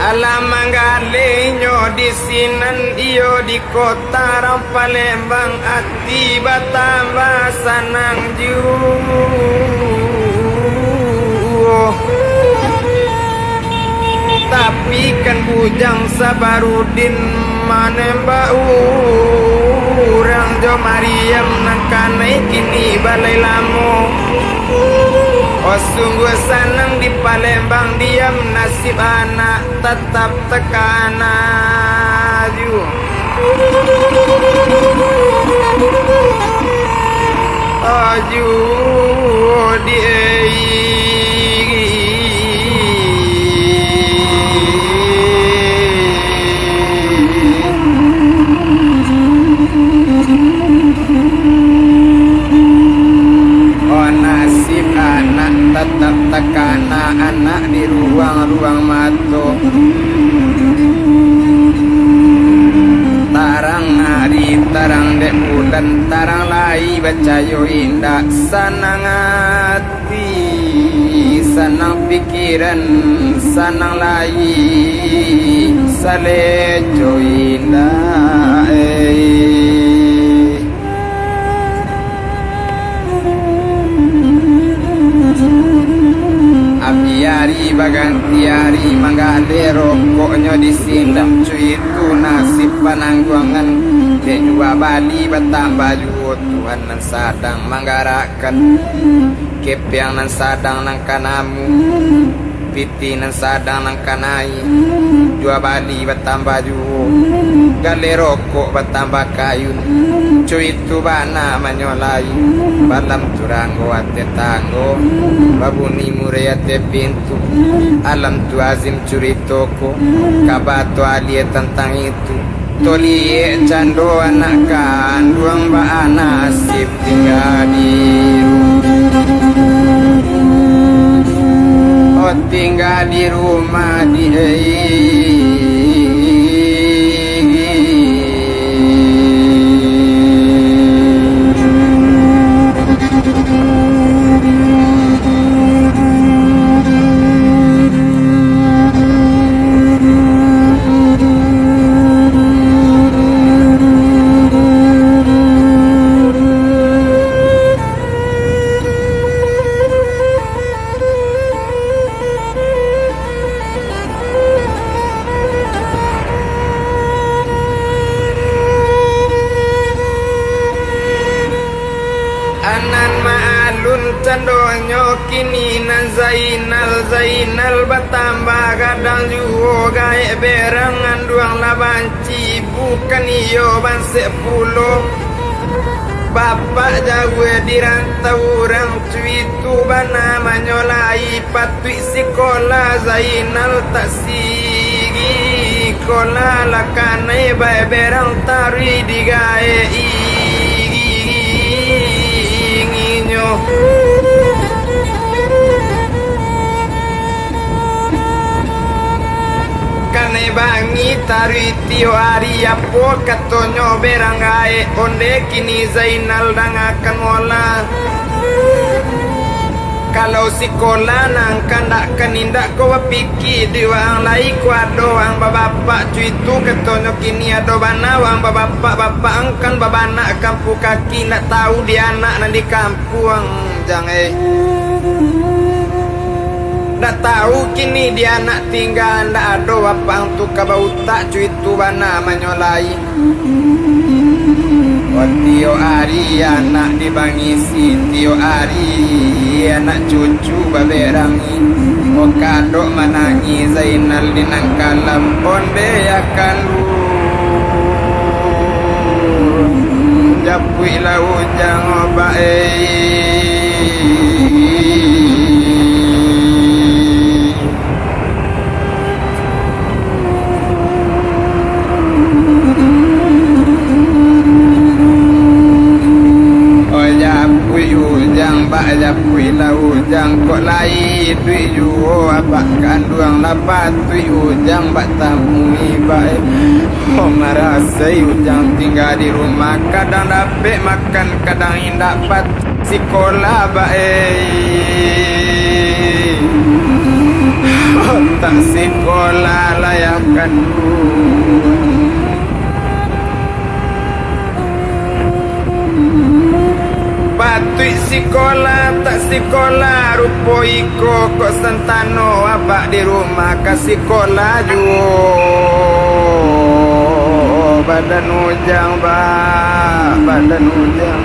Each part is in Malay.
Alam manggalinyo di sinan iyo di kota rang Palembang ati batamba sanang jiwa. Tapi kan bujang Sabarudin manembak urang Jo Mariam nangkanai kini balai lamo. Oh sungguh senang di Palembang diam nasib anak tetap tekanaju. Aju di nasib anak tetap tekana anak di ruang-ruang mato. Tarang hari tarang dek bulan tarang lai bacayo indah sanang hati sanang pikiran sanang lai salejo indah Abiari baganti hari manggale rokoknya disindam cuy itu nasib panangguangan dek dua Bali bertambah juot Tuhan nan sadang manggarakan kepiang nan sadang nang kanamu piti nan sadang nang kanai dua Bali bertambah juot gale rokok bertambah kayun cuy itu bana menyolai balam turango ate tanggo babuni murea te pintu alam tu azim curi toko kabato alie tentang itu tolie cando anak kandung ba nasib tinggal oh tinggal di rumah di candonyo kini nan Zainal bertambah kadang juo gae berangan duang labanci bukan iyo ban 10 bapak jawe di rantau orang cuitu bana menyolai patui sekolah Zainal tak sigi kola lakanai bae berang tari digae inginyo kane bangi tari tio hari apo katonyo berangai onde kini Zainal dangakan mola kalau sekolah nang kandak kanindak ko piki diwang lai kuado ang babapak cuitu katonyo kini ado bana wang babapak angkan babana kampu kaki nak tahu dia anak nan di kampung jangan ndak tahu kini dia anak tinggal ndak ado apa untuk kabautak cuitu bana menyolai tio hari anak dibangisi tio hari anak cucu baberangi kado manangi Zainal dinang kalam onde akan japui lau jang bae ujang bak japui la ujang kok lai tui juo abak kanduang lapat tui ujang bak tamui bae oh marasai ujang tinggal di rumah kadang dapat makan kadang indak dapat sekolah bae tak sekolah lah ya kandung Patui sekolah tak sekolah rupo iko kok sentano abak di rumah ke sekolah juo badan ujang badan ujang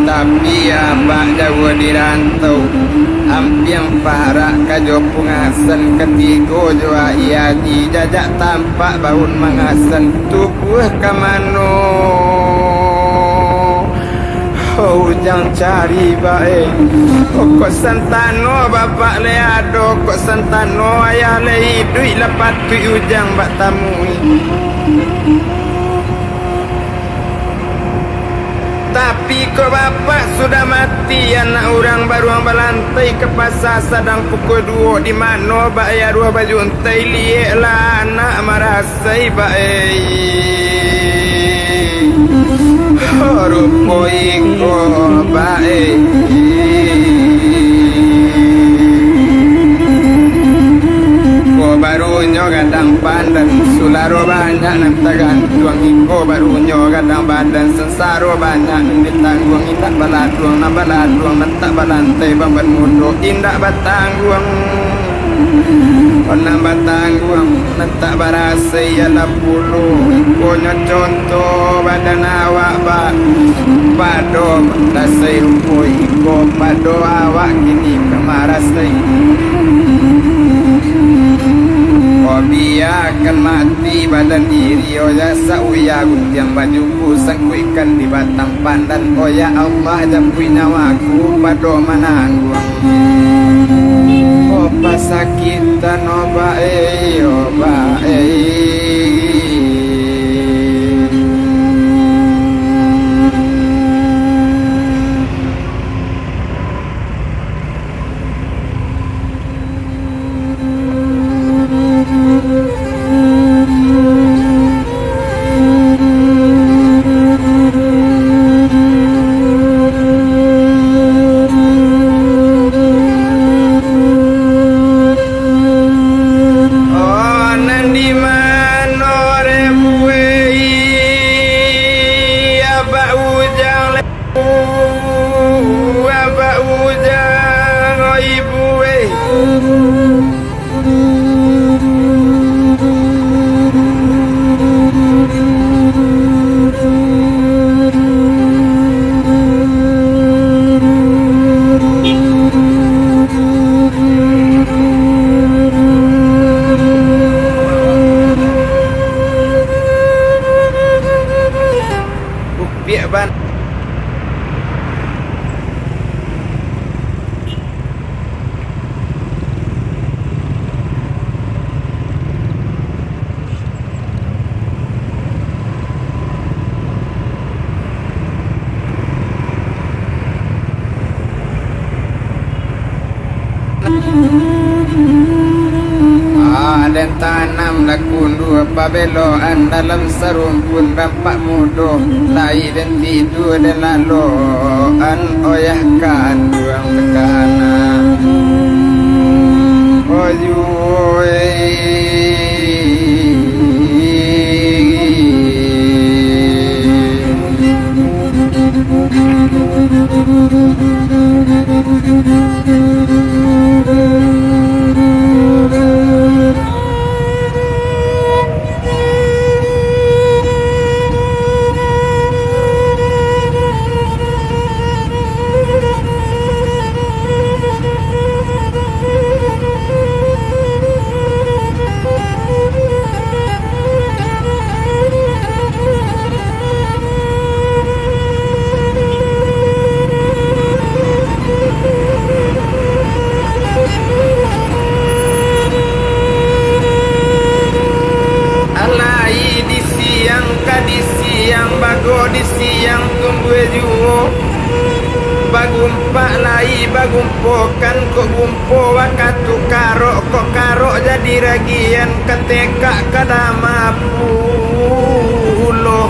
tapi abak jauh dirantau ampiang parak kajo pungasan ketigo jua ia jajak tampak baun mangasan tubuh kamano ujang cari bae kok santano bapak leado kok santano ayah lei duit lepat tu ujang bak tamui tapi kok bapak sudah mati anak orang baru ang balantai ke pasar sedang pukul 2 di mana bayar 2 baju untai liek lah anak marasai bae rupo iko bae barunya gadang pandan sularo banyak nak tergantung iko barunya gadang badan sensaro banyak ditanggung indak baladuang nak baladuang nak tak balantai bamban mudo indak batangguang nak batangguang nak tak barasa ialah puluh ikonya contoh badan awak pado rasai rupo iko pado awak gini kemarasai biarkan mati badan diri oya sauya yang bajuku sangkuikan di batang pandan oya Allah jampui nawaku pado manangguang opa sakitan oba dan tanam lakun dua pabeloan dalam serumpun rampak mudo lai dan tidur dan laloan oyahkan duang tekanan bagumpak lai bagumpokan kok gumpo wakatu karo kok karo jadi ragian ketekak kadama pulo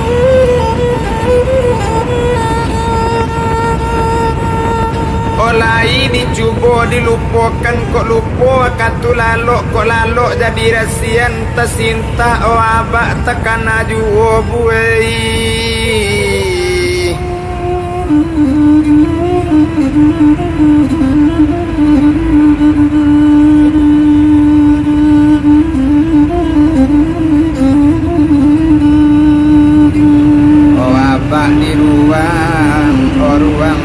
cuba dilupakan kok lupa, katu lalok kok lalok jadi rasian, tersinta oh abak tekan aju buai. Abak di ruang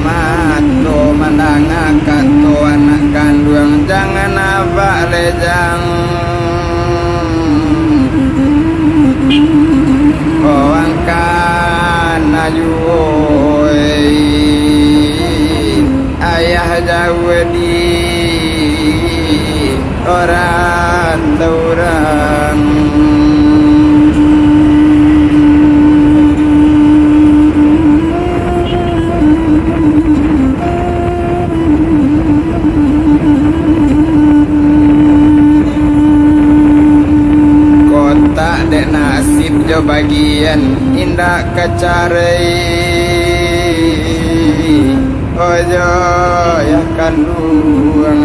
mato mandang kato anak kandung, jangan abak lejang angkan ajuoi ayah jauh di orang turang. Tak dek nasib jo bagian indah kecarai ojo ya kandung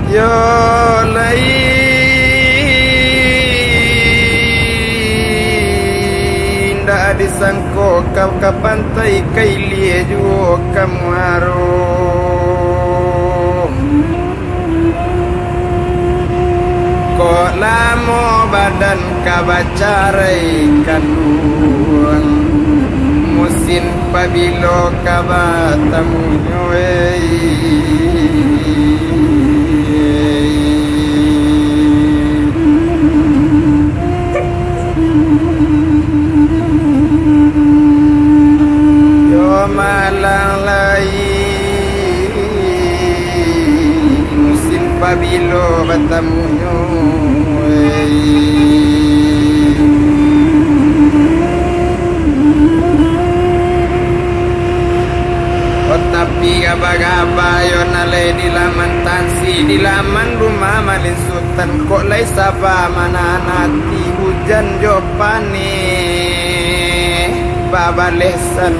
yo lai disangko kau ke pantai kailie juo kamu harum kok lamo badan kabacarai kandung musim pabilo kabatamu nyoei. Malang lain musim pabilo batamunyo tapi gaba-gaba yo nalay di laman tansi di laman rumah malin sultan kok lay saba mananati hujan jo pane babalesan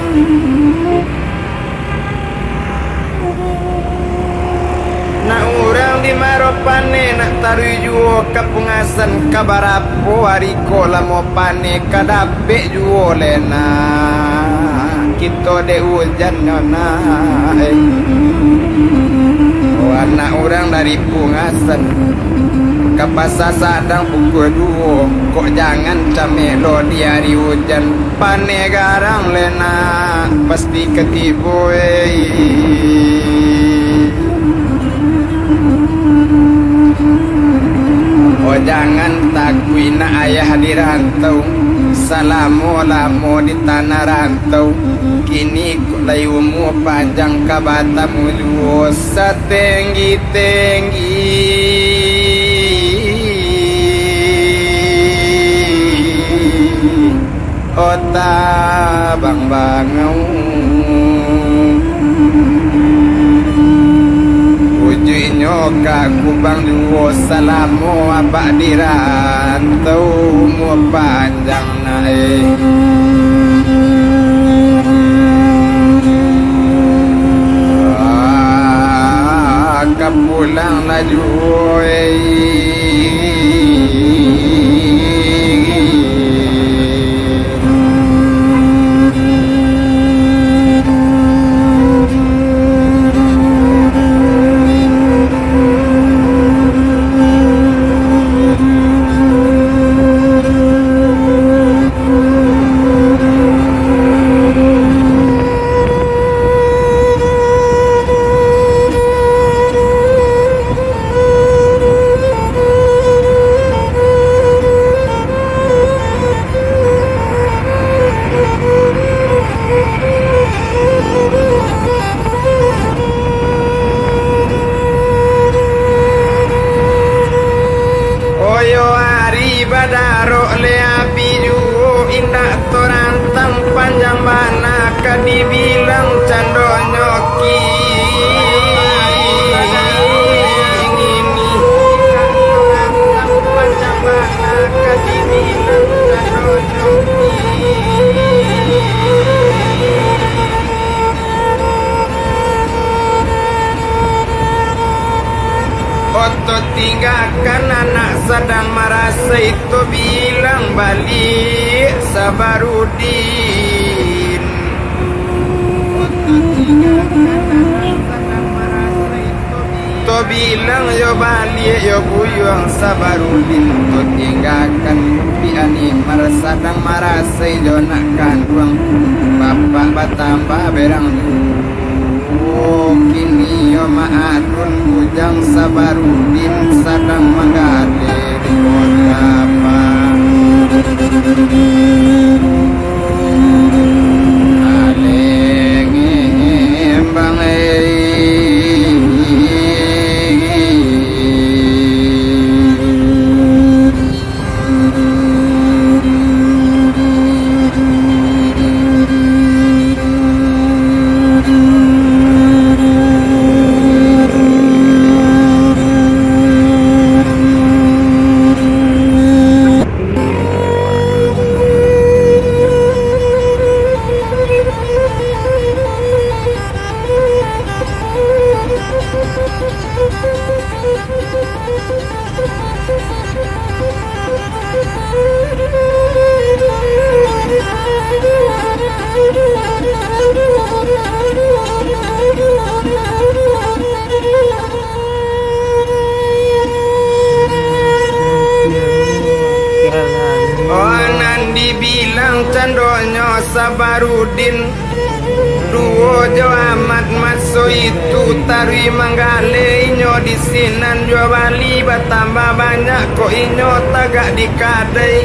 na urang di maropane nak taruh juo kapungasan kabarapo hariko lamo pane kadape juo lena kito de hujan nona anak orang dari pungasan kapasa sadang pukul 2 kok jangan camelo di hari hujan pane garang lena pasti ketipu oh jangan takwina ayah di rantau salamu lamo di tanah rantau kini layumu panjang kabatamu luosa tinggi-tinggi ota bang-bangau ujinyo kakubang duo salamu abak dirantau mu panjang naik kapulang laju dibilang cando nyoki ini panjang banget To tinggalkan anak sedang merasa itu bilang balik Sabarudin. To bilang yo balik yo buyuang Sabarudin. To tinggalkan piani sedang merasa yo nak kandung bapak batambah berang kini yo maadun bujang Sabarudin sedang menggade di kota Aleng embang dibilang candonyo Sabarudin duo jo amat maso itu tarui manggale inyo di sinan jo bali batambah banyak ko inyo tagak dikadai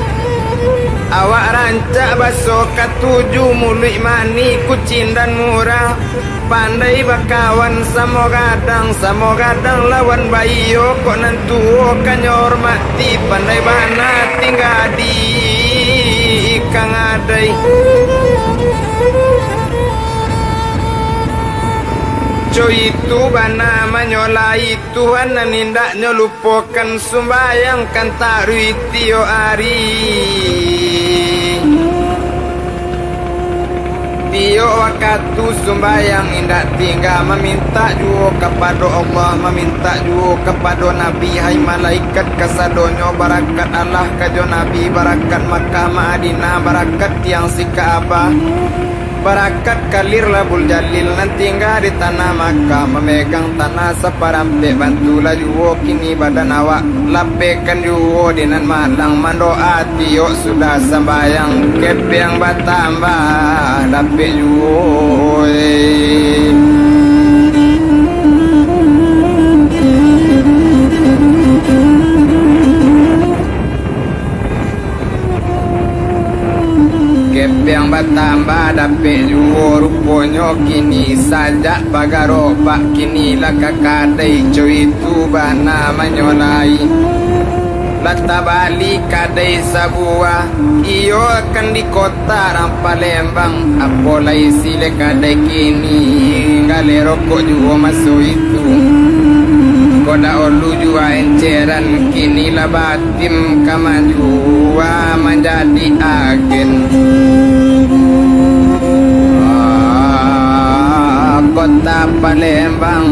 awak rancak baso katuju mului mani kucing dan murah pandai bakawan samo gadang lawan bayo kok nantuo kanyor mati pandai bana tinggal di kang adai co itu bana menyolai Tuhan dan indaknya lupakan sumbayang kan tarui tio ari tio wakatu sumbayang indak tinggal meminta juo kepada Allah meminta juo kepada Nabi hai malaikat kasadonyo barakat Allah kajo Nabi barakat Makkah Madinah barakat tiang si Ka'bah barakat kalir labul jalil nanti tinggal di tanah Makkah memegang tanah separampe bantulah juo kini badan awak lapekan juo dinan malang mandoa tio sudah sembayang kep yang batambah dape juo yang bertambah dapat juo rupanya kini saja bagaroba kini lah kakadai co itu bana menyolai lata bali kadai sabuah iyo akan di kota Palembang apolai sile kadai kini gale rokok juo masuk itu koda olu jua enceran kini lah batim kamajua menjadi agen kota Palembang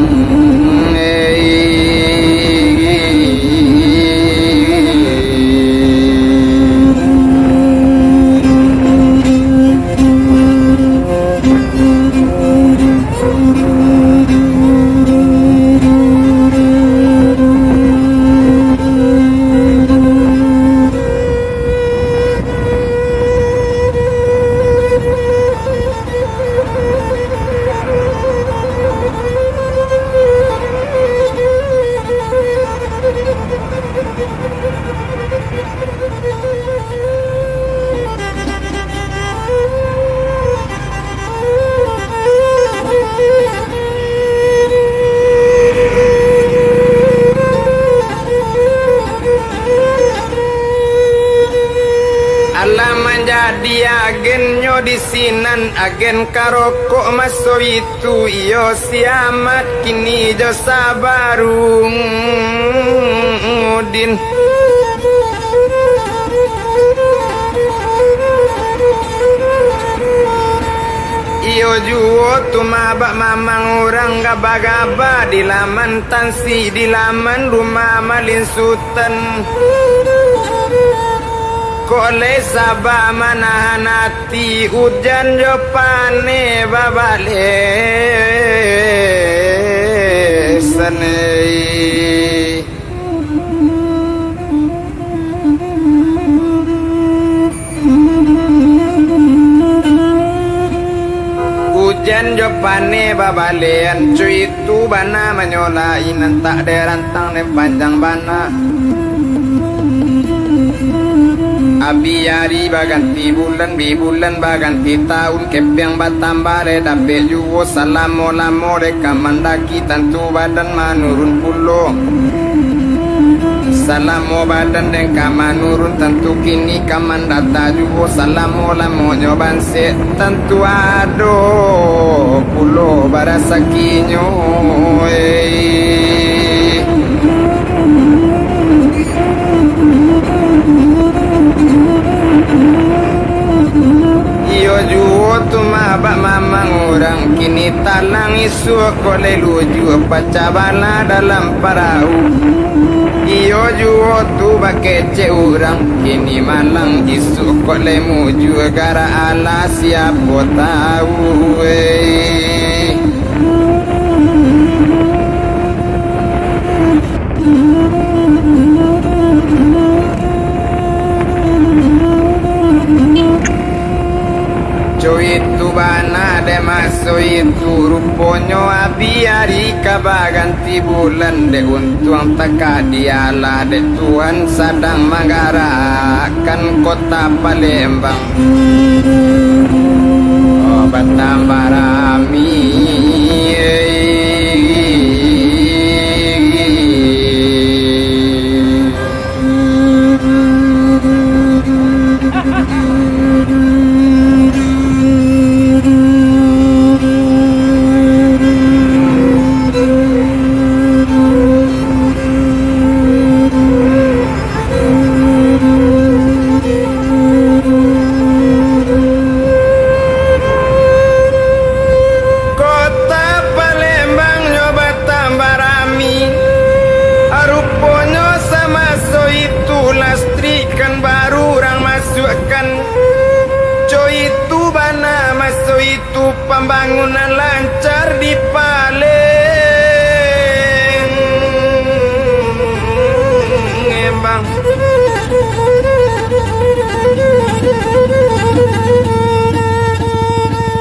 agennya di sinan agen karokok maso itu iyo siamat kini jo Sabarudin Iyo juo tumabak mamang orang gaba-gaba di laman tansi di laman rumah malin sultan. Kole sabah manahan hati hujan jo pane babale sanei. Hujan jo pane babalean cuy itu bana menyolain tak ada rantang dan panjang bana. Abi hari baganti bulan bi bulan baganti tahun kepeng batambah le dape juwo salamo lamo le kamandaki tentu badan manurun pulo. Salamo badan dan kamanurun tentu kini kamandata juwo salamo lamo nyoban se tentu ado pulo barasakinyo. Iyo juo tumabak mamang orang kini talang isu kole luju pacabala dalam perahu. Iyo juo tu bakece orang kini malang isu kole muju gara ala siapa tahu. Cuy itu bana de masuk itu ruponyo abi hari kabaganti bulan de untung taka diala de Tuhan sedang menggerakkan kota Palembang. Oh bertambah rami. Pembangunan lancar di Palembang.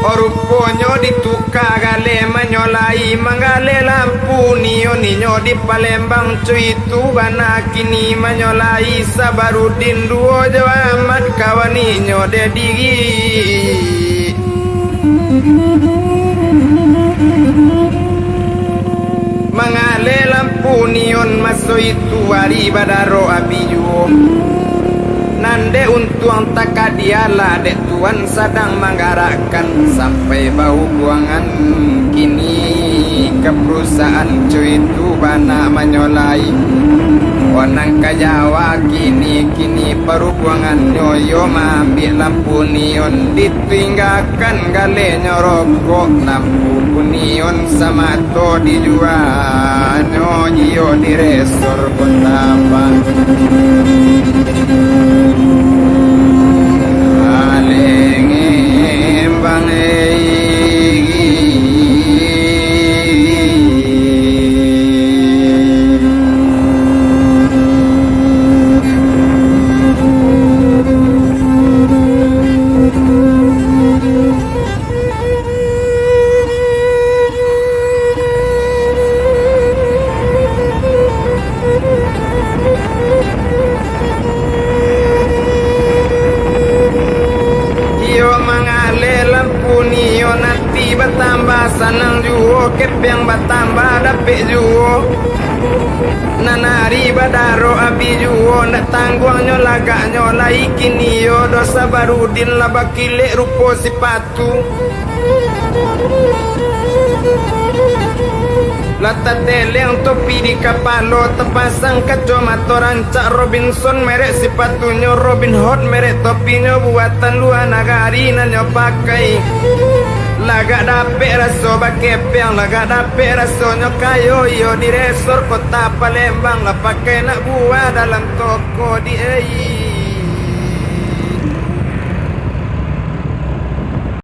Oruponyo dituka gale menyolai menggale lampu nio ninyo di Palembang cuy itu bana kini menyolai Sabarudin duo Jawa amat kawaninyo dedigi. Mengale lampu neon masuk itu hari badaro abiyu. Nande untuang takadiala dek Tuhan sedang menggerakkan sampai bau buangan kini ke perusahaan cuy itu bana menyolai. Wanang ke Jawa kini perhubungan nyoyo ambil lampu neon ditinggalkan gale nyorokok lampu neon sama to dijual nyoyo di resor kota Palembang. Sanang juo kepeng batambah dapet juo nanari badaro abi juo ndak tangguangnya lagaknya lai kini yo dosa Barudin laba kilik rupo sipatu lata teleng topi di kapalo terpasang kacamata rancak Robinson merek sepatunya Robin Hood merek topinya buatan luar negari nanya pakai Laga dapet raso bakepeng, laga dapet rasonyo kayo yo di resor kota Palembang, lah pakai nak buat dalam toko di